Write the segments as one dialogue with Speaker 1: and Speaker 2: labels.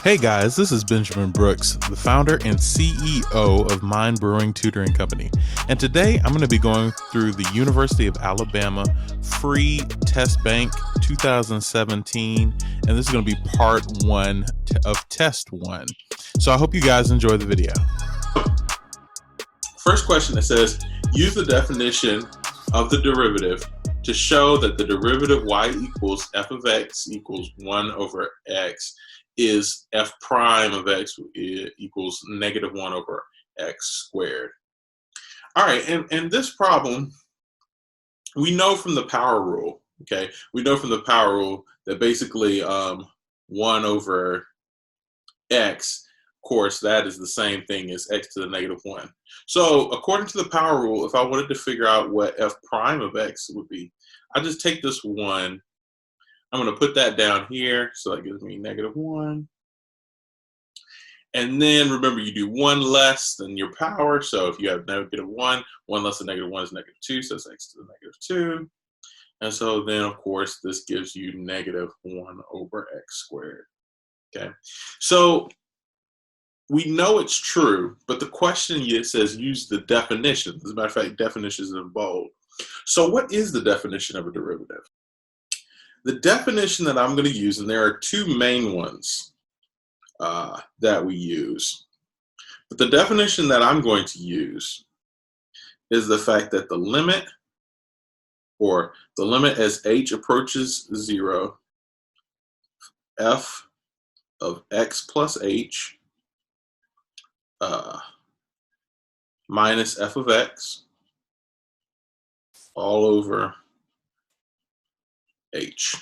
Speaker 1: Hey guys, this is Benjamin Brooks, the founder and CEO of Mind Brewing Tutoring Company. And today I'm going to be going through the University of Alabama free Testbank 2017. And this is going to be part one of test one. So I hope you guys enjoy the video. First question, it says, use the definition of the derivative to show that the derivative y equals f of x equals 1 over x is f prime of x equals negative 1 over x squared. All right, and this problem, we know from the power rule, okay? We know from the power rule that basically 1 over x, of course, that is the same thing as x to the negative 1. So according to the power rule, if I wanted to figure out what f prime of x would be, I just take this 1, I'm going to put that down here, so that gives me negative 1. And then remember, you do 1 less than your power. So if you have negative 1, 1 less than negative 1 is negative 2, so it's x to the negative 2. And so then, of course, this gives you negative 1 over x squared. Okay, so we know it's true, but the question says use the definition. As a matter of fact, definition is in bold. So what is the definition of a derivative? The definition that I'm going to use, and there are two main ones that we use, but the definition that I'm going to use is the fact that the limit, or the limit as h approaches 0, f of x plus h minus f of x all over h.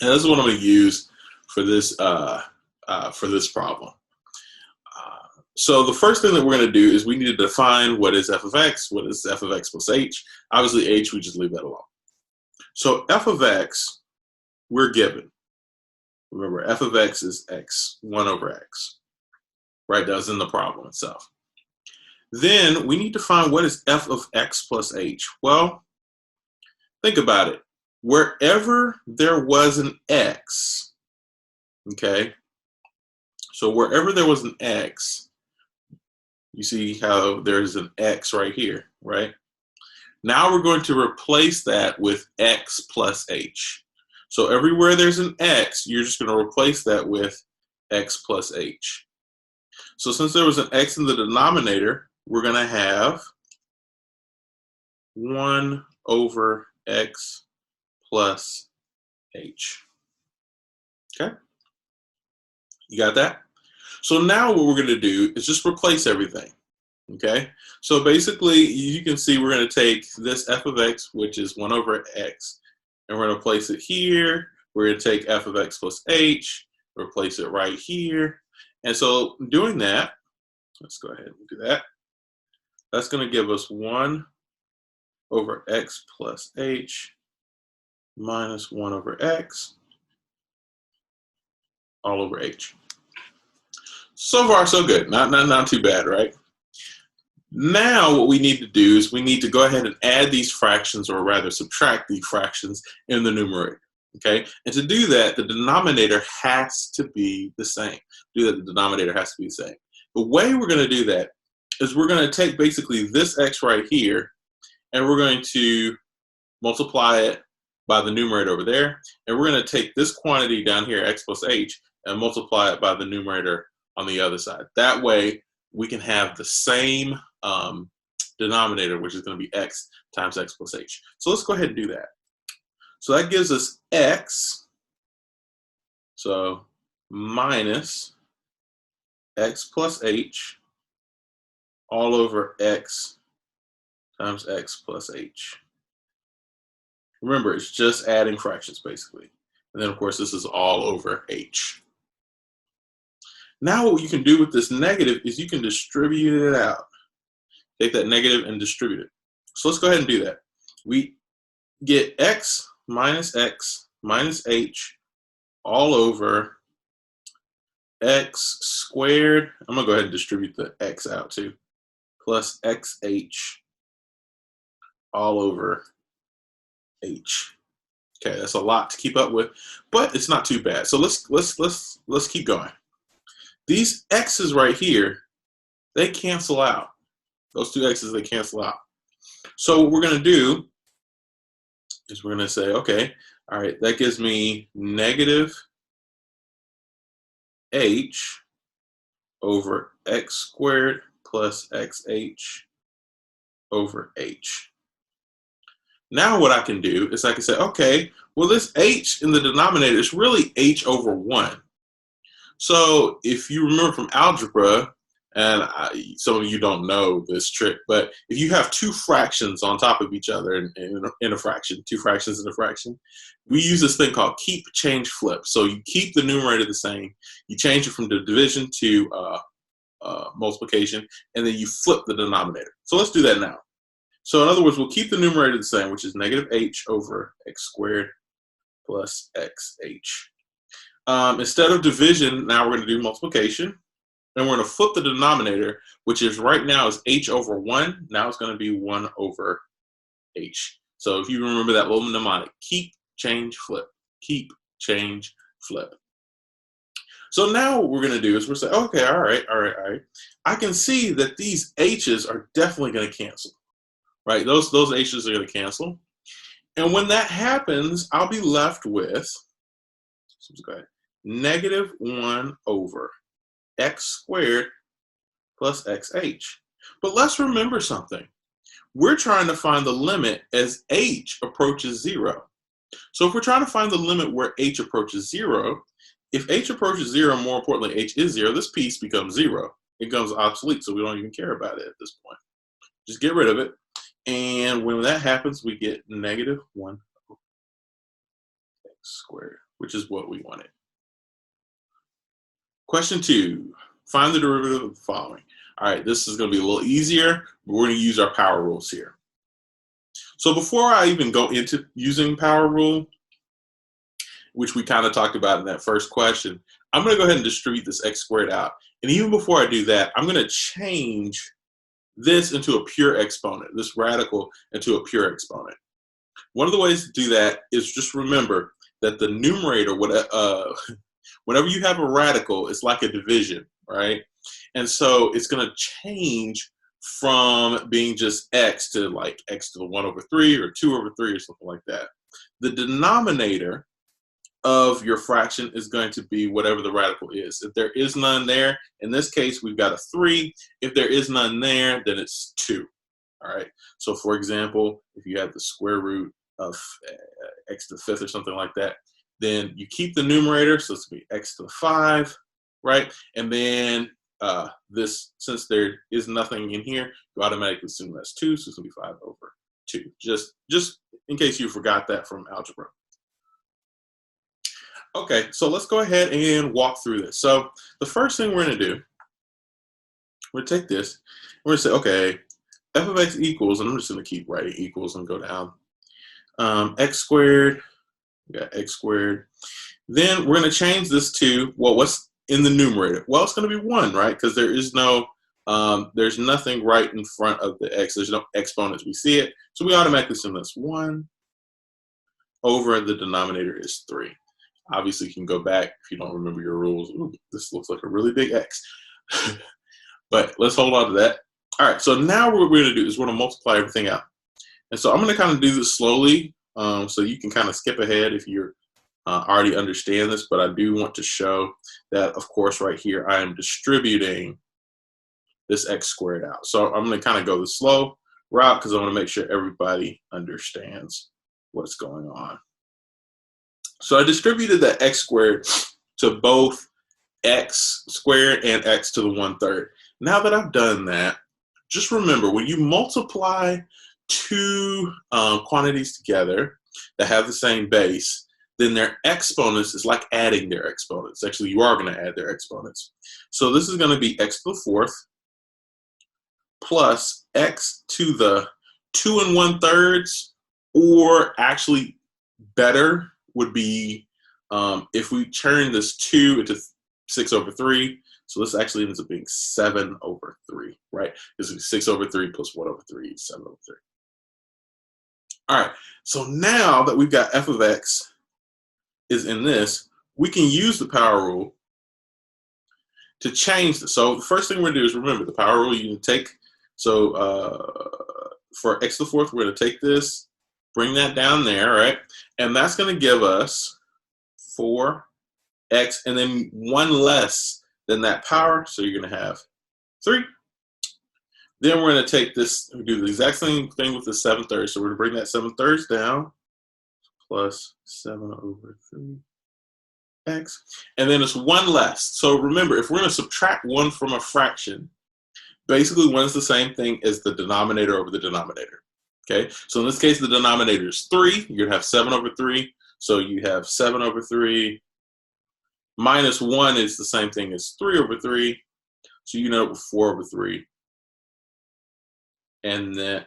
Speaker 1: And this is what I'm going to use for this problem. So the first thing that we're going to do is we need to define what is f of x, what is f of x plus h. Obviously h, we just leave that alone. So f of x, we're given. Remember, f of x is x, 1 over x. Right, that's in the problem itself. Then we need to find what is f of x plus h. Well, think about it. Wherever there was an x, okay, so wherever there was an x, you see how there's an x right here, right? Now we're going to replace that with x plus h. So everywhere there's an x, you're just going to replace that with x plus h. So since there was an x in the denominator, we're going to have 1 over x plus h. Okay? You got that? So now what we're going to do is just replace everything. Okay? So basically, you can see we're going to take this f of x, which is 1 over x, and we're going to place it here. We're going to take f of x plus h, replace it right here. And so doing that, let's go ahead and do that. That's going to give us 1 over x plus h minus 1 over x all over h. So far, so good. Not too bad, right? Now what we need to do is we need to go ahead and add these fractions, or rather subtract these fractions in the numerator. Okay, and to do that, the denominator has to be the same. The denominator has to be the same. The way we're going to do that is we're going to take basically this x right here, and we're going to multiply it by the numerator over there, and we're going to take this quantity down here, x plus h, and multiply it by the numerator on the other side. That way, we can have the same denominator, which is going to be x times x plus h. So let's go ahead and do that. So that gives us x, so minus x plus h all over x times x plus h. Remember, it's just adding fractions, basically. And then, of course, this is all over h. Now what you can do with this negative is you can distribute it out. Take that negative and distribute it. So let's go ahead and do that. We get x minus h all over x squared. I'm going to go ahead and distribute the x out too. Plus xh all over h. Okay, that's a lot to keep up with, but it's not too bad. So let's keep going. These x's right here, they cancel out. Those two x's, they cancel out. So what we're going to do is we're going to say, okay, all right, that gives me negative h over x squared plus xh over h. Now what I can do is I can say, okay, well, this h in the denominator is really h over 1. So if you remember from algebra, and some of you don't know this trick, but if you have two fractions on top of each other in a fraction, two fractions in a fraction, we use this thing called keep, change, flip. So you keep the numerator the same, you change it from the division to multiplication, and then you flip the denominator. So let's do that now. So in other words, we'll keep the numerator the same, which is negative h over x squared plus xh. Instead of division, now we're going to do multiplication. And we're going to flip the denominator, which is right now is h over 1. Now it's going to be 1 over h. So if you remember that little mnemonic, keep, change, flip. Keep, change, flip. So now what we're going to do is we're saying, okay, all right. I can see that these h's are definitely going to cancel. Right? Those h's are going to cancel. And when that happens, I'll be left with negative 1 over x squared plus xh. But let's remember something. We're trying to find the limit as h approaches 0. So if we're trying to find the limit where h approaches 0, if h approaches 0, more importantly, h is 0, this piece becomes 0. It becomes obsolete, so we don't even care about it at this point. Just get rid of it. And when that happens, we get negative 1 over x squared, which is what we wanted. Question 2, find the derivative of the following. All right, this is going to be a little easier, but we're going to use our power rules here. So before I even go into using power rule, which we kind of talked about in that first question, I'm going to go ahead and distribute this x squared out. And even before I do that, I'm going to change this into a pure exponent, this radical into a pure exponent. One of the ways to do that is just remember that the numerator, whenever you have a radical, it's like a division, right? And so it's going to change from being just x to like x to the 1 over 3 or 2 over 3 or something like that. The denominator of your fraction is going to be whatever the radical is. If there is none there, in this case, we've got a 3. If there is none there, then it's 2. All right. So for example, if you have the square root of x to the 5th or something like that, then you keep the numerator, so it's going to be x to the 5, right? And then this, since there is nothing in here, you automatically assume that's 2, so it's going to be 5 over 2. Just in case you forgot that from algebra. Okay, so let's go ahead and walk through this. So the first thing we're going to do, we're going to take this, we're going to say, okay, f of x equals, and I'm just going to keep writing equals and go down, x squared, we got x squared. Then we're going to change this to, well, what's in the numerator? Well, it's going to be 1, right? Because there is no, there's nothing right in front of the x. There's no exponents. We see it. So we automatically assume that's 1 over the denominator is 3. Obviously, you can go back if you don't remember your rules. Ooh, this looks like a really big x. But let's hold on to that. All right, so now what we're going to do is we're going to multiply everything out. And so I'm going to kind of do this slowly, so you can kind of skip ahead if you're already understand this, but I do want to show that, of course, right here, I am distributing this x squared out. So I'm going to kind of go the slow route because I want to make sure everybody understands what's going on. So I distributed that x squared to both x squared and x to the 1/3. Now that I've done that, just remember when you multiply two quantities together that have the same base, then their exponents is like adding their exponents. Actually, you are going to add their exponents. So this is going to be x to the 4th plus x to the 2 1/3, or actually better would be if we turn this 2 into 6 over 3. So this actually ends up being 7 over 3, right? This is 6 over 3 plus 1 over 3 is 7 over 3. All right, so now that we've got f of x is in this, we can use the power rule to change this. So the first thing we're gonna do is remember the power rule. You can take, so for x to the fourth, we're gonna take this, bring that down there, right? And that's gonna give us 4x, and then 1 less than that power, so you're gonna have 3. Then we're gonna take this, we do the exact same thing with the 7/3. So we're gonna bring that 7/3 down, plus 7/3x, and then it's 1 less. So remember, if we're gonna subtract 1 from a fraction, basically 1 is the same thing as the denominator over the denominator. Okay, so in this case, the denominator is 3. You're gonna have 7/3. So you have 7/3 minus 1 is the same thing as 3/3. So you know 4/3. And that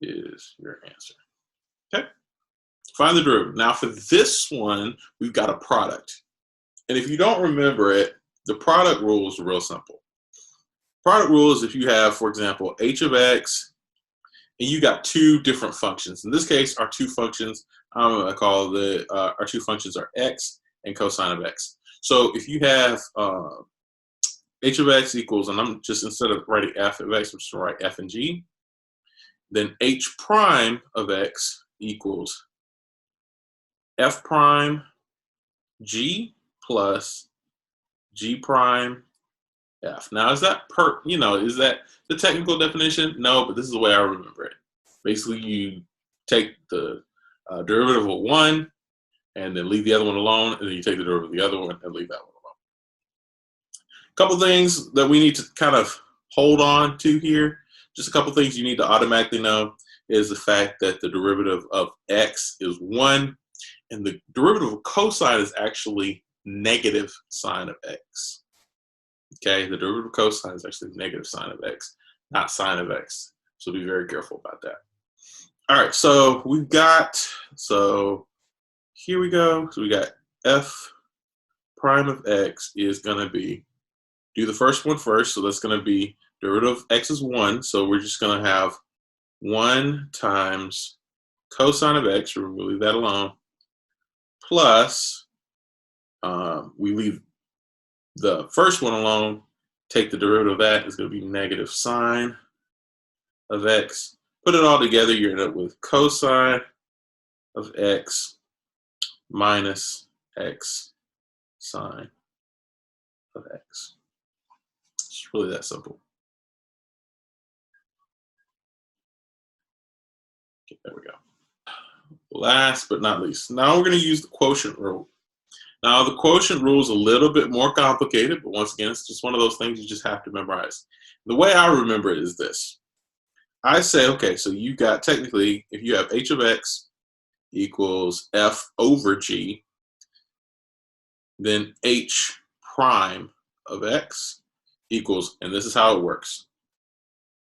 Speaker 1: is your answer. Okay, find the derivative. Now for this one, we've got a product. And if you don't remember it, the product rule is real simple. Product rule is if you have, for example, h of x, and you got 2 different functions. In this case, our 2 functions, I call our 2 functions are x and cosine of x. So if you have h of x equals, and I'm just, instead of writing f of x, I'm just going to write f and g. Then h prime of x equals f prime g plus g prime f. Now, is that is that the technical definition? No, but this is the way I remember it. Basically, you take the derivative of 1 and then leave the other one alone, and then you take the derivative of the other one and leave that one alone. A couple things that we need to kind of hold on to here. Just a couple things you need to automatically know is the fact that the derivative of x is 1, and the derivative of cosine is actually negative sine of x. Okay, the derivative of cosine is actually negative sine of x, not sine of x. So be very careful about that. All right, so we've got, so here we go. So we got f prime of x is going to be, do the first one first. So that's going to be derivative of x is 1. So we're just going to have 1 times cosine of x, we'll leave that alone, plus we leave the first one alone, take the derivative of that, is going to be negative sine of x. Put it all together, you end up with cosine of x minus x sine of x. It's really that simple. Okay, there we go. Last but not least, now we're going to use the quotient rule. Now, the quotient rule is a little bit more complicated, but once again, it's just one of those things you just have to memorize. The way I remember it is this. I say, okay, so you got, technically, if you have h of x equals f over g, then h prime of x equals, and this is how it works,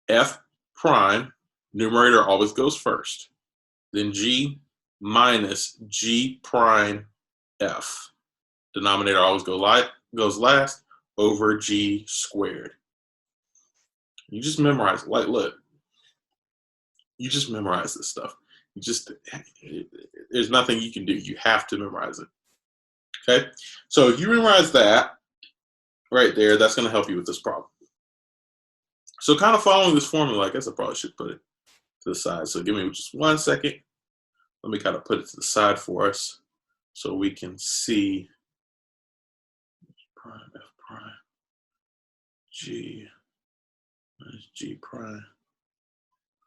Speaker 1: f prime, numerator always goes first, then g minus g prime f. Denominator always goes last, over g squared. You just memorize it. Like, look, you just memorize this stuff. You just, there's nothing you can do. You have to memorize it. Okay? So if you memorize that right there, that's going to help you with this problem. So kind of following this formula, I guess I probably should put it to the side. So give me just 1 second. Let me kind of put it to the side for us so we can see prime f prime g minus g prime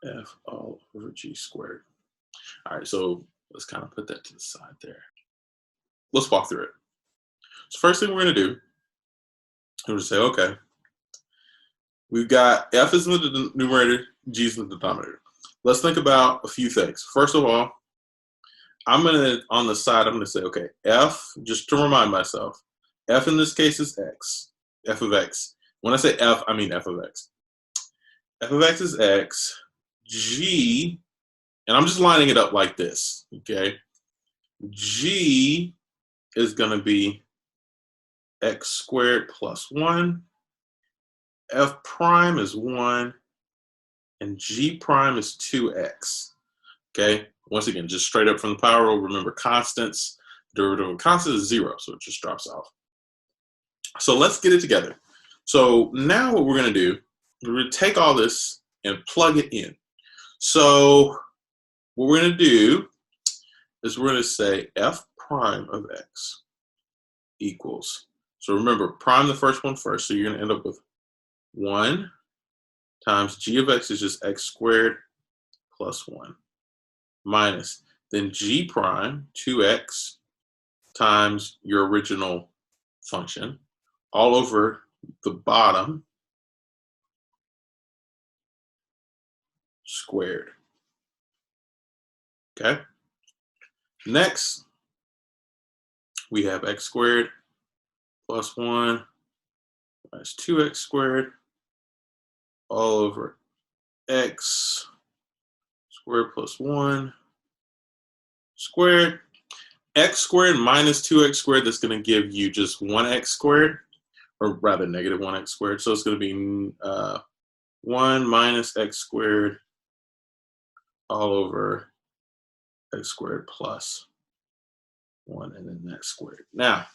Speaker 1: f all over g squared. All right, so let's kind of put that to the side there. Let's walk through it. So first thing we're going to do, we're going to say, okay, we've got f is in the numerator, g is in the denominator. Let's think about a few things. First of all, I'm going to, on the side, I'm going to say, okay, f, just to remind myself, f in this case is x, f of x. When I say f, I mean f of x. F of x is x, g, and I'm just lining it up like this, okay? G is going to be x squared plus 1, f prime is 1, and g prime is 2x. Okay, once again, just straight up from the power rule, remember constants. Derivative of constant is 0, so it just drops off. So let's get it together. So now what we're going to do, we're going to take all this and plug it in. So what we're going to do is we're going to say f prime of x equals, so remember, prime the first one first, so you're going to end up with 1 times g of x is just x squared plus 1 minus, then g prime, 2x, times your original function, all over the bottom squared. Okay? Next, we have x squared plus 1 minus 2x squared all over x squared plus 1 squared. X squared minus 2x squared, that's going to give you just 1x squared, or rather negative 1x squared. So it's going to be 1 minus x squared all over x squared plus 1, and then that squared. Now,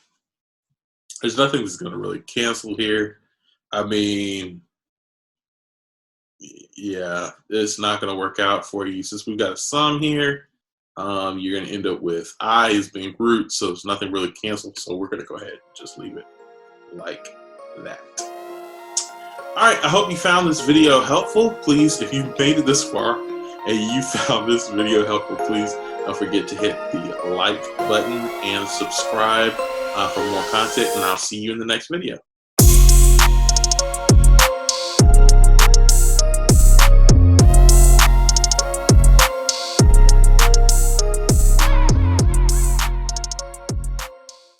Speaker 1: there's nothing that's going to really cancel here. I mean, yeah, it's not going to work out for you. Since we've got a sum here, you're going to end up with I as being root, so there's nothing really canceled. So we're going to go ahead and just leave it like that. All right, I hope you found this video helpful. Please, if you made it this far and you found this video helpful, please don't forget to hit the like button and subscribe for more content, and I'll see you in the next video.